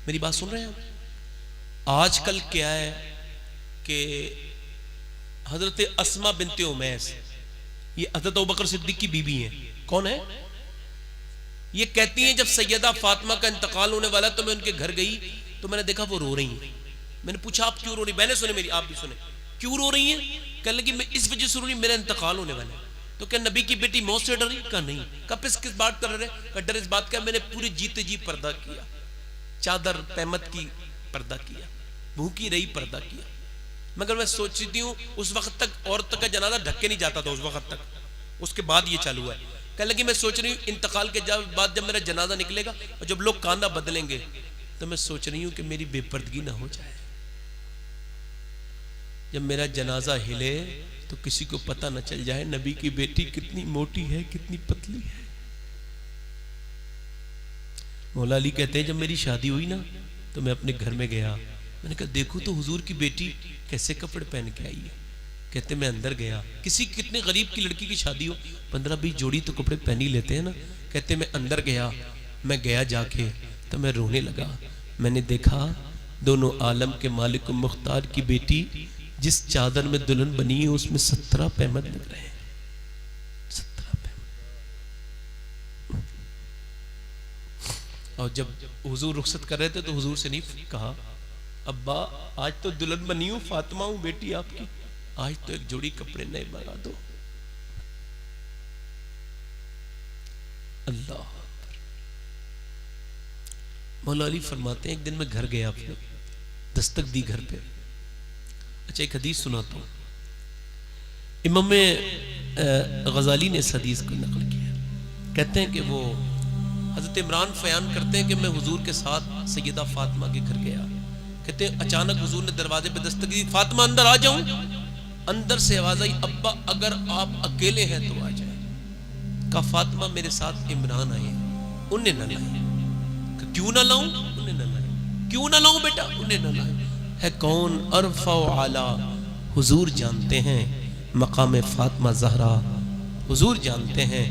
मेरी बात सुन रहे हैं आप? आजकल क्या है कि हजरत अस्मा बिनते उमैस, ये हजरत अबू बकर सिद्दीक की बीबी हैं। कौन है? ये कहती हैं जब सैयदा फातिमा का इंतकाल होने वाला तो मैं उनके घर गई तो मैंने देखा वो रो रही हैं। मैंने पूछा आप क्यों रो रही? मैंने सुने, मेरी आप भी सुने, क्यों रो रही हैं? कहने लगी मैं इस वजह से रो रही, मेरा इंतकाल होने वाला है। तो क्या नबी की बेटी मौत से डर रही? कहा नहीं। कब किस बात कर रहे? कहा डर इस बात का मैंने पूरी जीते जी पर्दा किया, चादर पैमत की पर्दा किया, भूखी रही पर्दा किया। मगर मैं सोचती हूँ उस वक्त तक औरत का जनाजा ढक के नहीं जाता था, उस वक्त तक, उसके बाद ये चालू है। कहने लगी मैं सोच रही हूँ इंतकाल के बाद जब मेरा जनाजा निकलेगा और जब लोग कांधा बदलेंगे तो मैं सोच रही हूँ कि मेरी बेपर्दगी ना हो जाए। जब मेरा जनाजा हिले तो किसी को पता न चल जाए नबी की बेटी कितनी मोटी है, कितनी पतली है। मौला अली कहते हैं जब मेरी शादी हुई ना तो मैं अपने घर में गया, मैंने कहा देखो तो हुजूर की बेटी कैसे कपड़े पहन के आई है। कहते मैं अंदर गया, किसी कितने गरीब की लड़की की शादी हो 15-20 जोड़ी तो कपड़े पहन ही लेते हैं ना। कहते मैं अंदर गया, मैं गया जाके तो मैं रोने लगा। मैंने देखा दोनों आलम के मालिक मुख्तार की बेटी जिस चादर में दुल्हन बनी है उसमें 17 पैमद लग रहे हैं, 17 पैमद। और जब हुजूर रुखसत कर रहे थे तो हुजूर से नहीं कहा अब्बा आज तो दुल्हन बनी हूं, फातिमा हूं बेटी आपकी, आज तो एक जोड़ी कपड़े नए बना दो। अल्लाह। मौला अली फरमाते हैं एक दिन मैं घर गया, अपने दस्तक दी घर पे। अच्छा एक हदीस सुनाता हूं, इमाम गजाली ने इस हदीस को नकल किया। कहते हैं कि वो हजरत इमरान बयान करते हैं कि मैं हुजूर के साथ सैयदा फातिमा के घर गया। कहते हैं अचानक हुजूर ने दरवाजे पे दस्तक दी, फातिमा अंदर आ जाऊं? अंदर से आवाज आई अब्बा अगर आप अकेले हैं तो आ जाए। कहा फातिमा मेरे साथ इमरान आए, उन्हें न लाए। क्यों ना लाऊं? उन्हें न लाए। क्यों ना लाऊं बेटा? उन्हें न लाए। है कौन? अरफा आला, हुजूर जानते हैं मकाम फातिमा जहरा, हुजूर जानते हैं।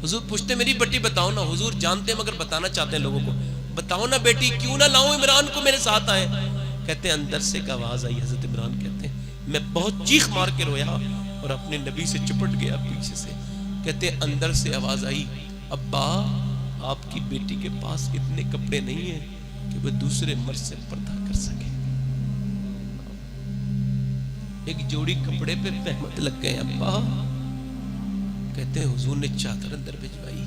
हुजूर पूछते मेरी बेटी बताओ ना, हुजूर जानते हैं मगर बताना चाहते हैं लोगों को, बताओ ना बेटी क्यों ना लाऊं इमरान को मेरे साथ आए। कहते हैं अंदर से एक आवाज आई, हजरत इमरान कहते हैं मैं बहुत चीख मार के रोया और अपने नबी से चिपट गया पीछे से। कहते हैं अंदर से आवाज आई अब्बा आपकी बेटी के पास इतने कपड़े नहीं है कि वह दूसरे मर्द से पर्दा कर सके। एक जोड़ी कपड़े पे रहमत लग गए अब्बा। कहते हैं हुजूर ने चादर अंदर भिजवाई,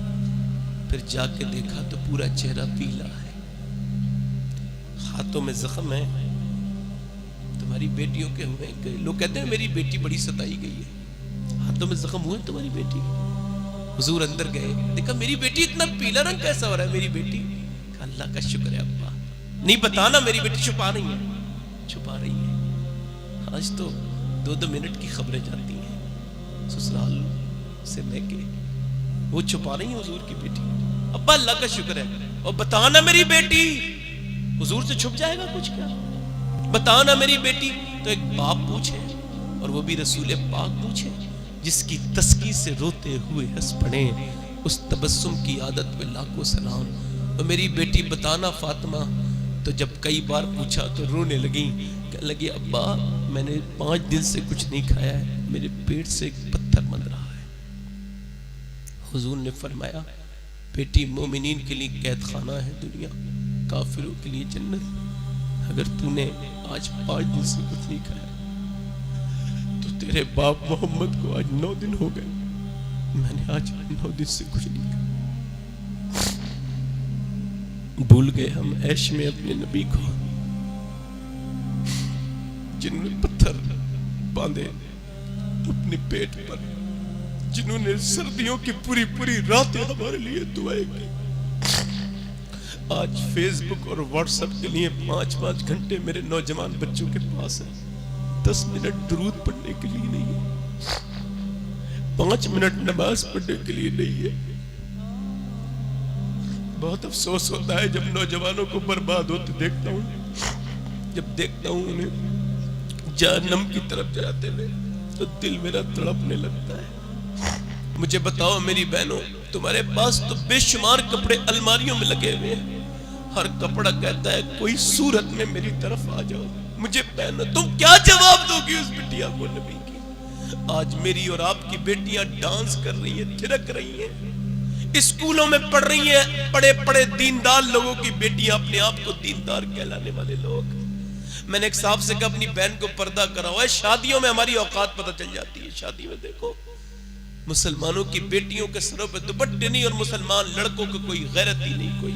फिर जाके देखा तो पूरा चेहरा पीला है, हाथों में जख्म है, तुम्हारी बेटियों के हुए गए। लोग कहते हैं मेरी बेटी बड़ी सताई गई है, हाथों में जख्म हुए तुम्हारी बेटी। हुजूर अंदर गए, देखा मेरी बेटी इतना पीला रंग कैसा हो रहा है मेरी बेटी। अल्लाह का शुक्र है अब्बा, नहीं बताना मेरी बेटी छुपा रही है, छुपा रही है। आज तो 2-2 मिनट की खबरें जाती हैं ससुराल से लेके, वो छुपा रही है हुजूर की बेटी। अब्बा अल्लाह का शुक्र है, और बताना मेरी बेटी, हुजूर से छुप जाएगा कुछ क्या? बताना मेरी बेटी। तो एक बाप पूछे, और वो भी रसूल पाक पूछे, जिसकी तस्की से रोते हुए हंस पड़े, उस तबस्सुम की आदत पे लाखों सलाम। और मेरी बेटी बताना फातिमा। तो जब कई बार पूछा तो रोने लगी, कहने लगी अब्बा मैंने 5 दिन से कुछ नहीं खाया है, मेरे पेट से एक पत्थर बन रहा है। हुजूर ने फरमाया बेटी मोमिनीन के लिए कैद खाना है दुनिया, काफिरों के लिए जन्नत। अगर तूने आज 5 दिन से कुछ नहीं खाया तो तेरे बाप मोहम्मद को आज 9 दिन हो गए, मैंने आज 9 दिन से कुछ नहीं खाया। भूल गए हम ऐश में अपने नबी को, जिन्होंने पत्थर बांधे अपने पेट पर, जिन्होंने सर्दियों की पूरी पूरी रातें हमारे लिए दुआएं की। आज फेसबुक और व्हाट्सएप के लिए 5-5 घंटे मेरे नौजवान बच्चों के पास है, 10 मिनट दुरूद पढ़ने के लिए नहीं है, 5 मिनट नमाज पढ़ने के लिए नहीं है। बहुत अफसोस होता है जब नौजवानों को बर्बाद होते देखता हूँ, जब देखता हूँ उन्हें जहन्नम की तरफ जाते हुए तो दिल मेरा तड़पने लगता है। मुझे बताओ मेरी बहनों, तुम्हारे पास तो बेशुमार कपड़े अलमारियों में लगे हुए हैं, हर कपड़ा कहता है कोई सूरत में मेरी तरफ आ जाओ, मुझे पहनो। तुम क्या जवाब दोगी उस बिटिया को नबी की? आज मेरी और आपकी बेटियां डांस कर रही हैं, थिरक रही हैं, स्कूलों में पढ़ रही हैं, बड़े बड़े दीनदार लोगों की बेटियां, अपने आप को दीनदार कहलाने वाले लोग। मैंने एक साहब से कहा अपनी बहन को पर्दा कराओ है। शादियों में हमारी औकात पता चल जाती है। शादी में देखो मुसलमानों की बेटियों के सरों पे दुपट्टे नहीं, और मुसलमान लड़कों को कोई गैरत ही नहीं। कोई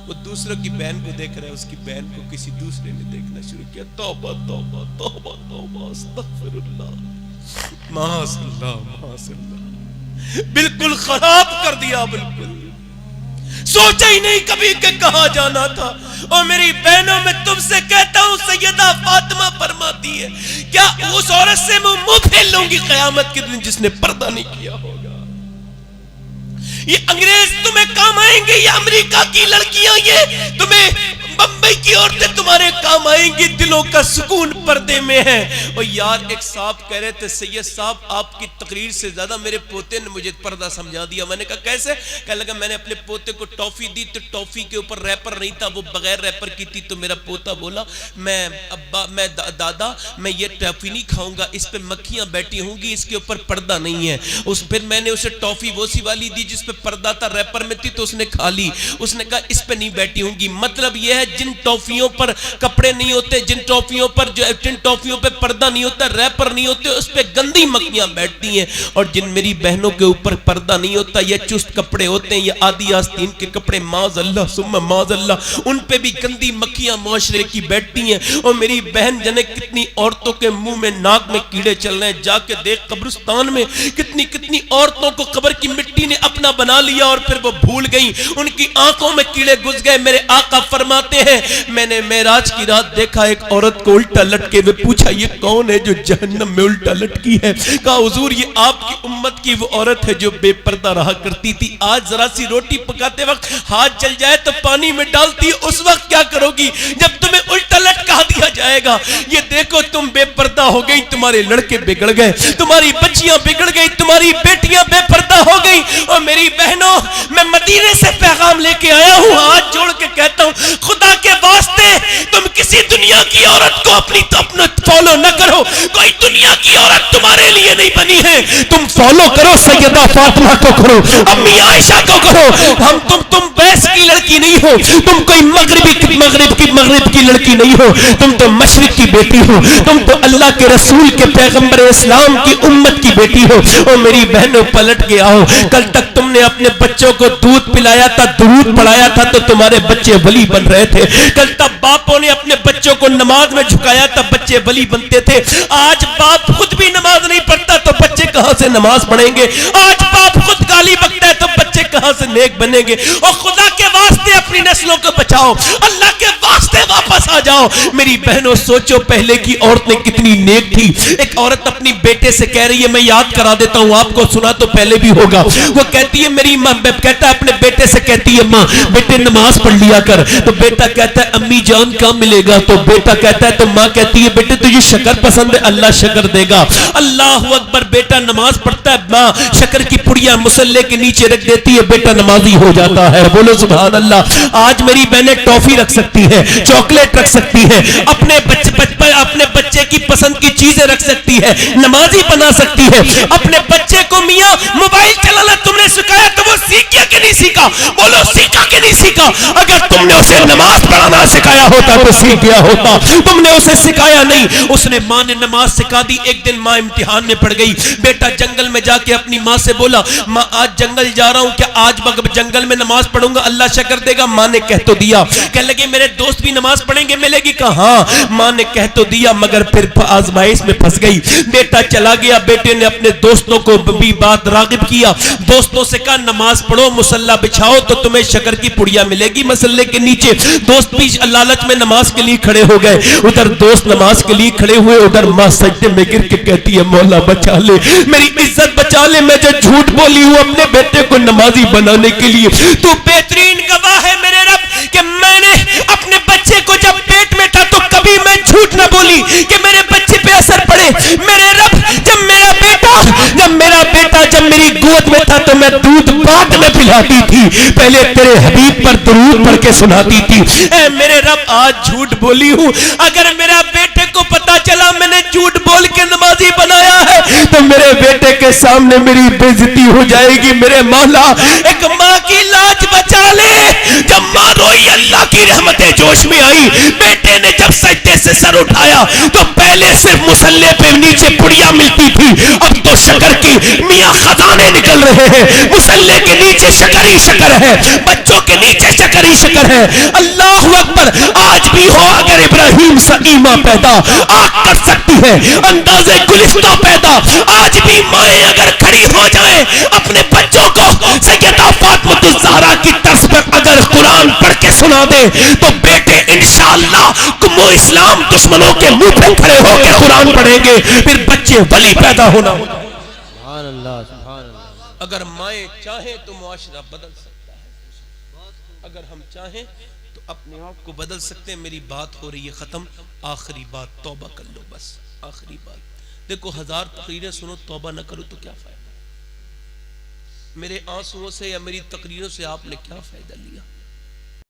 वो दूसरों की बहन को देख रहा है, उसकी बहन को किसी दूसरे ने देखना शुरू किया। तौबा तौबा तौबा तौबा, अस्तगफिरुल्लाह, माअल्लाह माअल्लाह, बिल्कुल खराब कर दिया। बिल्कुल सोचा ही नहीं कभी कि कहां जाना था। और मेरी बहनों में तुमसे कहता हूं, सैयदा फातिमा फरमाती है, क्या उस औरत से मुंह फेर लूंगी क़यामत के दिन जिसने पर्दा नहीं किया होगा। ये अंग्रेज तुम्हें काम आएंगे, ये अमेरिका की लड़कियां, ये तुम्हें बंबई की औरतें तुम्हारे काम आएंगी। दिलों का सुकून पर्दे में है। और यार एक साहब कह रहे थे, सैयद साहब आपकी तकरीर से ज्यादा मेरे पोते ने मुझे पर्दा समझा दिया। मैंने कहा कैसे? कह लगा मैंने अपने पोते को टॉफी दी तो टॉफी के ऊपर रैपर नहीं था, वो बगैर रैपर की थी। तो मेरा पोता बोला मैं दादा मैं ये टॉफी नहीं खाऊंगा, इस पे मक्खियां बैठी होंगी, इसके ऊपर पर्दा नहीं है। फिर मैंने उसे टॉफी वो सी वाली दी जिसपे पर्दा था, रैपर में थी, तो उसने खा ली। उसने कहा इस पे नहीं बैठी होंगी। मतलब यह है जिन टॉफियों पर कपड़े नहीं होते, जिन टॉफियों पे पर्दा नहीं होता, रैपर नहीं होते, उस पे गंदी मक्खियां बैठती हैं। और जिन मेरी बहनों के ऊपर पर्दा नहीं होता, ये चुस्त कपड़े होते हैं, ये आदि आस्तीन के कपड़े, माज़अल्लाह सुम्मा माज़अल्लाह, उन पे भी गंदी मक्खियां मुआशरे की बैठती हैं। और मेरी बहन जने कितनी औरतों के मुंह में नाक में कीड़े चल रहे हैं। जाके देख कब्रिस्तान में कितनी कितनी औरतों को कब्र की मिट्टी ने अपना बना लिया और फिर वो भूल गई, उनकी आंखों में कीड़े घुस गए। मेरे आका फरमाते हैं, मैंने मेराज की रात देखा एक औरत को उल्टा लटके हुए। पूछा ये कौन है जो जहन्नम में उल्टा लटकी है? कहा हुजूर ये आपकी उम्मत की वो औरत है जो बेपर्दा रहा करती थी। आज जरा सी रोटी पकाते वक्त हाथ जल जाए तो पानी में डालती, उस वक्त क्या करोगी जब तुम्हें उल्टा लटका दिया जाएगा? ये देखो तुम बेपर्दा हो गई, तुम्हारे लड़के बिगड़ गए, तुम्हारी बच्चियां बिगड़ गई, तुम्हारी बेटियां बेपर्दा हो गई। और मेरी बहनों मैं मदीने से पैगाम लेके आया हूं, हाथ जोड़ के कहता हूं, खुदा के वास्ते तुम किसी दुनिया की औरत को अपनी अपना फॉलो न करो। कोई दुनिया की औरत तुम्हारे लिए नहीं बनी है। तुम फॉलो करो सैयदा फातिमा को करो, अम्मी आयशा को करो। तुम बैस की लड़की नहीं हो, तुम कोई मगरिब की लड़की नहीं हो, तुम तो मशरिक की बेटी हो, तुम तो अल्लाह के रसूल के पैगंबर इस्लाम की उम्मत की बेटी हो। और मेरी बहनों पलट के आओ, कल तक तुमने अपने बच्चों को दूध पिलाया था, दूध पढ़ाया था तो तुम्हारे बच्चे वली बन रहे थे। कल तक बापों ने अपने बच्चों को नमाज में झुकाया था, बच्चे वली बनते थे। आज बाप खुद भी नमाज नहीं पढ़ता तो बच्चे कहां से नमाज पढ़ेंगे? आज बाप खुद गाली बकता है तो बच्चे कहां से नेक बनेंगे? और खुदा के वास्ते अपनी नस्लों को बचाओ, अल्लाह के वास्ते वापस आ जाओ। मेरी बहनों सोचो पहले की औरतें कितनी नेक थी। एक औरत अपनी बेटे से कह रही है, मैं याद करा देता हूं आपको, सुना तो पहले भी होगा। वो कहती है मेरी मां, कहता है अपने बेटे से, कहती है मां बेटे नमाज पढ़ लिया कर। तो बेटा कहता है अम्मी जान कहां मिलेगा? तो बेटा कहता है, तो मां कहती है बेटे तुझे शक्कर पसंद है, अल्लाह शक्कर देगा। अल्लाह अकबर। बेटा नमाज पढ़ता है, मां शक्कर की पुड़िया मुसल्ले के नीचे रख देती है, बेटा नमाजी हो जाता है। बोलो सुभान अल्लाह। आज मेरी बहनें टॉफी रख सकती है, चॉकलेट रख सकती है, अपने बच्चे की पसंद की चीजें रख सकती है, नमाजी बना सकती है। अपने बच्चे को मियां मोबाइल चलाना तुमने सिखाया तो वो सीख गया कि नहीं सीखा? बोलो सीखा कि नहीं सीखा? अगर तुमने उसे नमाज पढ़ाना सिखाया होता तो सीख गया होता। तुमने उसे सिखाया नहीं, उसने मां ने नमाज सिखा दी। एक दिन मां इम्तिहान में पड़ गई। बेटा जंगल में जाके अपनी मां से बोला, मां आज जंगल जा रहा हूं, क्या आज जंगल में नमाज पढ़ूंगा अल्लाह शक्कर देगा? मां ने कह तो दिया। कह लगे मेरे दोस्त भी नमाज पढ़ेंगे, मिलेगी? कहा मां ने कह तो दिया, मगर फिर आजमाइश में फंस गई। बेटा चला गया। बेटे ने अपने दोस्तों को भी बात रागिब किया, दोस्तों से कहा नमाज पढ़ो, मुसल्ला बिछाओ तो तुम्हें शक्कर की पुड़िया मिलेगी मसल्ले के नीचे। दोस्त भी लालच में नमाज के लिए खड़े हो गए। उधर दोस्त नमाज के लिए खड़े हुए, उधर मां सजदे में गिर के कहती है मौला बचा ले, मेरी इज्जत बचा ले, मैं जो झूठ बोली हूं अपने बेटे को नमाजी बनाने के लिए। तू बेहतरीन गवाह है मेरे रब कि मैंने अपने बच्चे को जब पेट में था तो कभी मैं झूठ ना बोली कि मेरे बच्चे पे असर पड़े। मेरे रब जब मेरा बेटा जब मेरी गोद में था तो मैं दूध बाद में पिलाती थी, पहले तेरे हबीब पर दुरूद पढ़ के सुनाती थी। ऐ मेरे रब, आज झूठ बोली हूं, अगर मेरा बेटे को पता चला मैंने झूठ बोल के नमाजी बनाया है तो मेरे बेटे के सामने मेरी बेइज्जती हो जाएगी। मेरे मौला, एक माँ की लाज बचा ले। जब माँ रोई, अल्लाह की रहमतें जोश में आई। बेटे ने जब सजदे से सर उठाया तो पहले सिर्फ मुसल्ले पे नीचे पुड़िया मिलती थी, अब तो शक्कर की मियाँ खजाने निकल रहे हैं। मुसल्ले के नीचे शक्कर ही शक्कर है, बच्चों के नीचे शक्कर ही शक्कर है। अल्लाह अकबर। आज भी हो अगर इब्राहिम सा ईमा पैदा आग कर सकती है, अंदाजे गुलिस्ता पैदा। आज भी माएं अगर खड़ी हो जाएं अपने बच्चों को सैयदा फातिमा ज़हरा की तर्ज पर अगर कुरान पढ़ के सुना दे तो बेटे इंशाअल्लाह कुमो इस्लाम दुश्मनों के मुंह पे खड़े होकर कुरान पढ़ेंगे, फिर बच्चे वली पैदा होना। सुभान अल्लाह, सुभान अल्लाह। अगर माएं चाहें तो मुआशरा बदल सकता है, अगर हम चाहें तो अपने आप को बदल सकते हैं। मेरी बात हो रही है खत्म, आखिरी बात, तौबा कर लो, बस आखिरी बात। देखो, 1000 तकरीरें सुनो, तौबा ना करो तो क्या फायदा? मेरे आंसुओं से या मेरी तकरीरों से आपने क्या फायदा लिया?